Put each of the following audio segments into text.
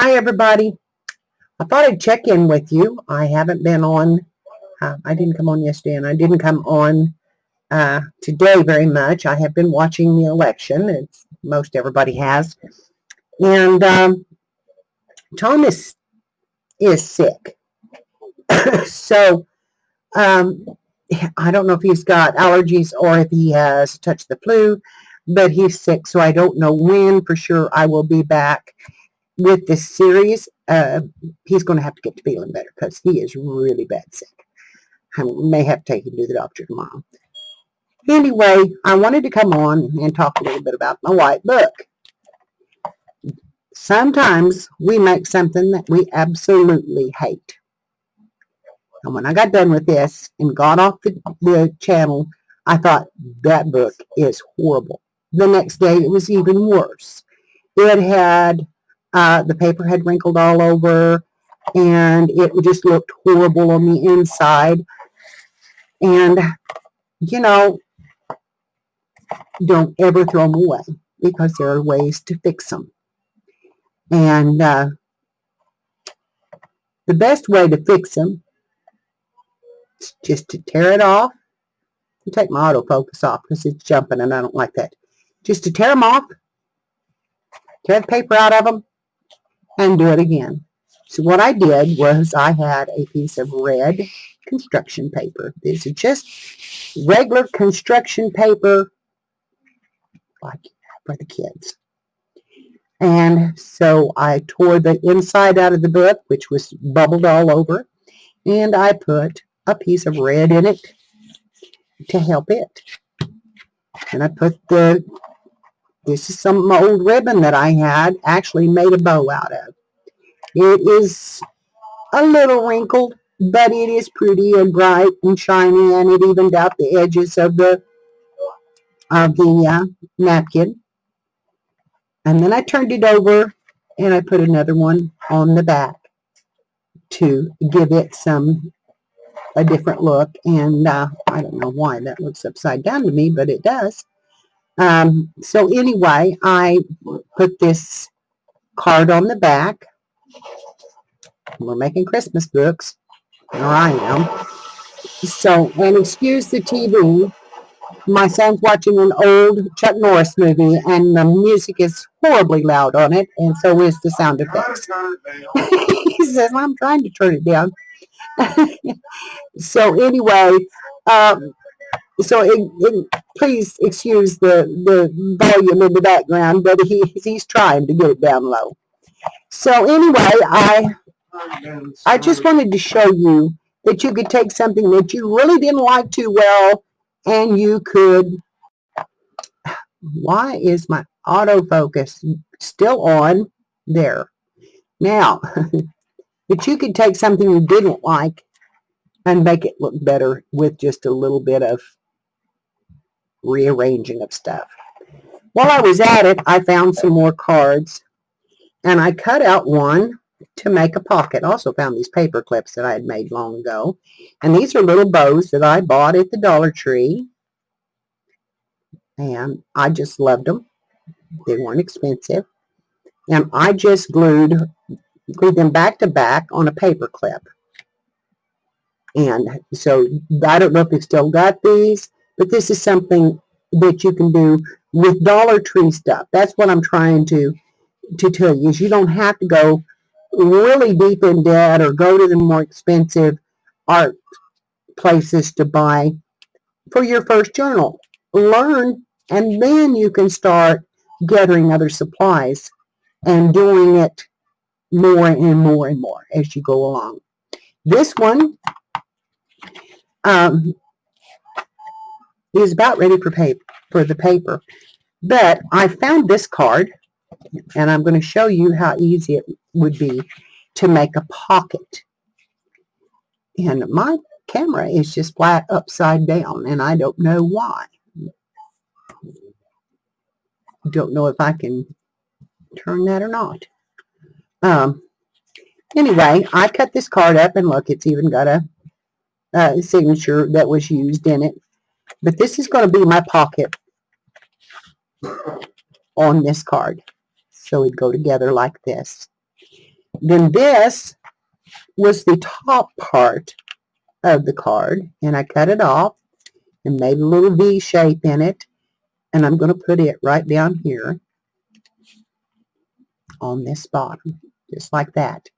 Hi, everybody. I thought I'd check in with you. I haven't been on, I didn't come on yesterday, and I didn't come on today very much. I have been watching the election, as most everybody has. And Thomas is sick. So I don't know if he's got allergies or if he has touched the flu, but he's sick. So I don't know when for sure I will be back with this series. He's going to have to get to feeling better because he is really bad sick. I may have to take him to the doctor tomorrow. Anyway, I wanted to come on and talk a little bit about my white book. Sometimes we make something that we absolutely hate. And when I got done with this and got off the channel, I thought, that book is horrible. The next day, it was even worse. It had the paper had wrinkled all over, and it just looked horrible on the inside. And, you know, don't ever throw them away because there are ways to fix them. And the best way to fix them is just to tear it off. I'll take my autofocus off because it's jumping and I don't like that. Just to tear them off, tear the paper out of them, and do it again. So what I did was I had a piece of red construction paper. This is just regular construction paper, like for the kids. And so I tore the inside out of the book, which was bubbled all over, and I put a piece of red in it to help it. And I put this is some old ribbon that I had actually made a bow out of. It is a little wrinkled, but it is pretty and bright and shiny, and it evened out the edges of the napkin. And then I turned it over and I put another one on the back to give it a different look. And I don't know why that looks upside down to me, but it does. So anyway, I put this card on the back. We're making Christmas books, or I am. So, and excuse the TV. My son's watching an old Chuck Norris movie, and the music is horribly loud on it, and so is the sound effects. He says, I'm trying to turn it down. So anyway, please excuse the volume in the background, but he's trying to get it down low. So anyway, I just wanted to show you that you could take something that you really didn't like too well, and you could, why is my autofocus still on? There. Now, but you could take something you didn't like and make it look better with just a little bit of rearranging of stuff. While I was at it, I found some more cards, and I cut out one to make a pocket. I also found these paper clips that I had made long ago. And these are little bows that I bought at the Dollar Tree. And I just loved them. They weren't expensive. And I just glued them back to back on a paper clip. And so I don't know if you've still got these, but this is something that you can do with Dollar Tree stuff. That's what I'm trying to tell you, is you don't have to go really deep in debt or go to the more expensive art places to buy for your first journal. Learn, and then you can start gathering other supplies and doing it more and more and more as you go along. This one is about ready for the paper, but I found this card, and I'm going to show you how easy it would be to make a pocket. And my camera is just flat upside down, and I don't know why. Don't know if I can turn that or not. Anyway, I cut this card up, and look, it's even got a signature that was used in it. But this is going to be my pocket on this card. So it'd go together like this. Then this was the top part of the card, and I cut it off and made a little V shape in it, and I'm going to put it right down here on this bottom, just like that.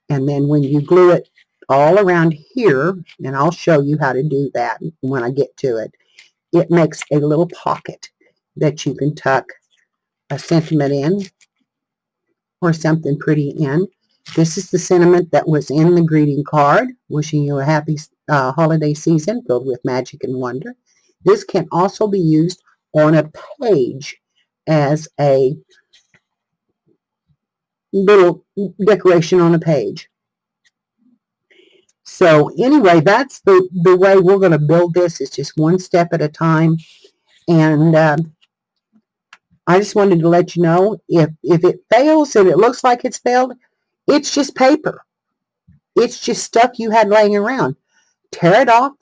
And then when you glue it all around here, and I'll show you how to do that when I get to it, it makes a little pocket that you can tuck a sentiment in or something pretty in. This is the sentiment that was in the greeting card, wishing you a happy holiday season filled with magic and wonder. This can also be used on a page as a little decoration on a page. So anyway, that's the way we're going to build this. It's just one step at a time. And I just wanted to let you know, if it fails and it looks like it's failed, it's just paper. It's just stuff you had laying around. Tear it off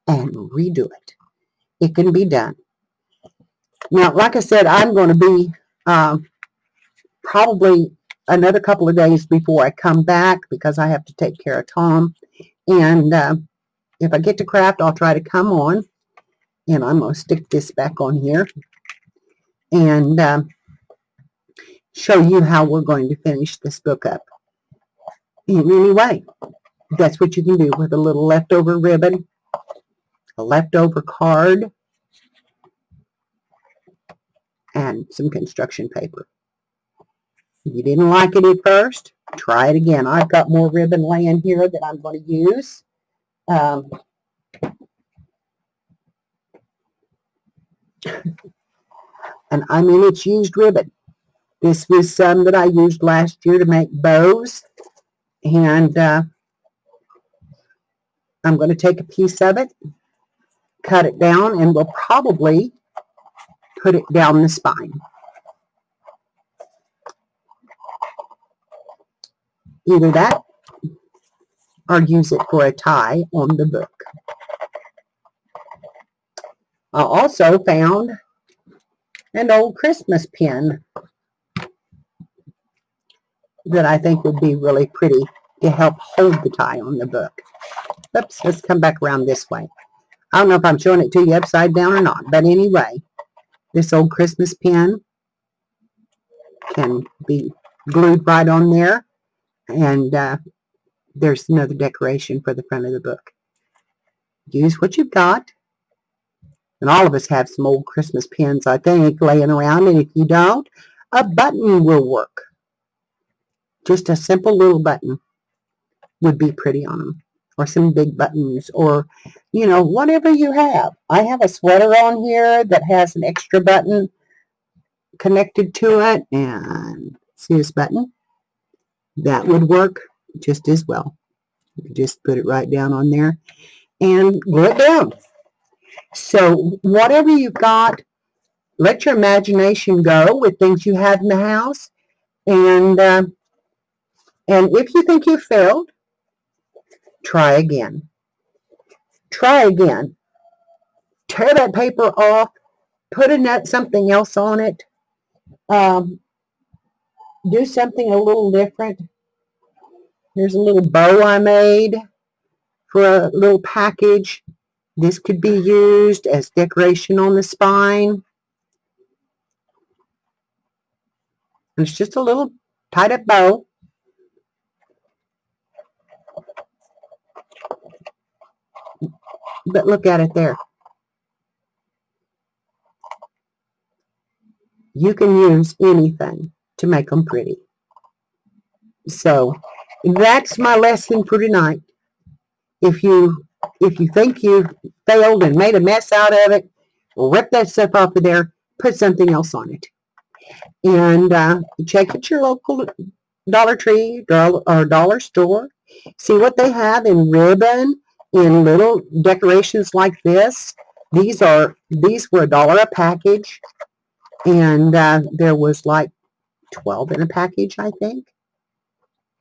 and redo it. It can be done. Now, like I said, I'm going to be probably another couple of days before I come back because I have to take care of Tom. And if I get to craft, I'll try to come on. And I'm going to stick this back on here and show you how we're going to finish this book up. And anyway, that's what you can do with a little leftover ribbon, a leftover card, and some construction paper. If you didn't like it at first, try it again. I've got more ribbon laying here that I'm going to use. And I mean, it's used ribbon. This was some that I used last year to make bows. And I'm going to take a piece of it, cut it down, and we'll probably put it down the spine. Either that or use it for a tie on the book. I also found an old Christmas pin that I think would be really pretty to help hold the tie on the book. Oops, let's come back around this way. I don't know if I'm showing it to you upside down or not, but anyway, this old Christmas pin can be glued right on there, and there's another decoration for the front of the book. Use what you've got, and all of us have some old Christmas pins, I think, laying around, and if you don't, a button will work. Just a simple little button would be pretty on them, or some big buttons, or, you know, whatever you have. I have a sweater on here that has an extra button connected to it, and see this button? That would work just as well. You just put it right down on there and glue it down. So whatever you've got, let your imagination go with things you have in the house, and if you think you failed, try again. Try again. Tear that paper off. Put something else on it. Do something a little different. Here's a little bow I made for a little package. This could be used as decoration on the spine. It's just a little tied up bow. But look at it there. You can use anything to make them pretty. So that's my lesson for tonight. If you think you failed and made a mess out of it, rip that stuff off of there, put something else on it. And check at your local Dollar Tree or dollar store. See what they have in ribbon, in little decorations like this. These were $1 a package, and there was like 12 in a package, I think.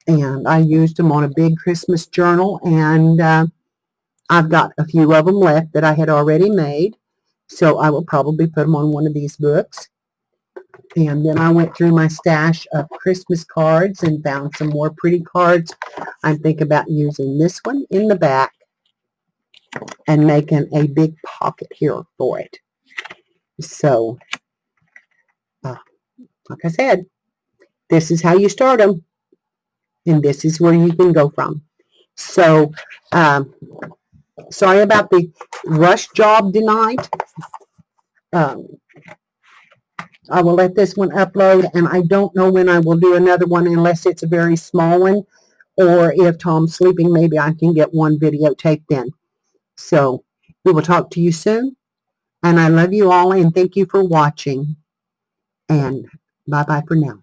And I used them on a big Christmas journal, and I've got a few of them left that I had already made, so I will probably put them on one of these books. And then I went through my stash of Christmas cards and found some more pretty cards. I'm thinking about using this one in the back and making a big pocket here for it. So, like I said, this is how you start them, and this is where you can go from. So, sorry about the rush job tonight. I will let this one upload, and I don't know when I will do another one unless it's a very small one, or if Tom's sleeping, maybe I can get one videotaped in. So, we will talk to you soon, and I love you all, and thank you for watching, and bye-bye for now.